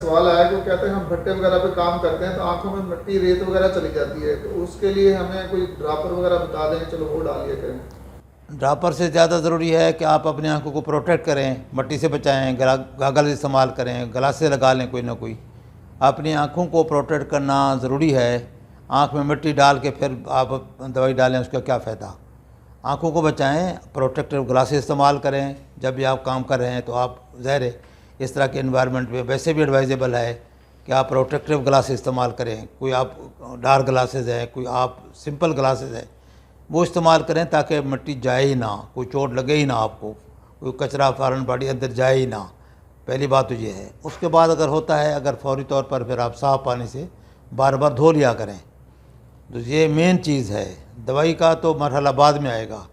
सवाल आया कि वो कहते हैं हम भट्टे वगैरह पे काम करते हैं तो आंखों में मिट्टी रेत वगैरह चली जाती है, तो उसके लिए हमें कोई ड्रापर वगैरह बता दें, चलो वो डालिए करें। ड्रापर से ज़्यादा ज़रूरी है कि आप अपनी आंखों को प्रोटेक्ट करें, मिट्टी से बचाएं, गागल इस्तेमाल करें, ग्लासेस लगा लें कोई ना कोई। अपनी आंखों को प्रोटेक्ट करना ज़रूरी है। आंख में मिट्टी डाल के फिर आप दवाई डालें, उसका क्या फ़ायदा। आंखों को बचाएं, प्रोटेक्टिव ग्लासेस इस्तेमाल करें। जब भी आप काम कर रहे हैं तो आप ज़ाहिर है इस तरह के इन्वायरमेंट में वैसे भी एडवाइजेबल है कि आप प्रोटेक्टिव ग्लासेस इस्तेमाल करें। कोई आप डार्क ग्लासेस है, कोई आप सिंपल ग्लासेस है, वो इस्तेमाल करें ताकि मिट्टी जाए ही ना, कोई चोट लगे ही ना आपको, कोई कचरा फॉरेन बॉडी अंदर जाए ही ना। पहली बात तो ये है। उसके बाद अगर होता है, अगर फौरी तौर पर फिर आप साफ़ पानी से बार बार धो लिया करें। तो ये मेन चीज़ है। दवाई का तो मरहला बाद में आएगा।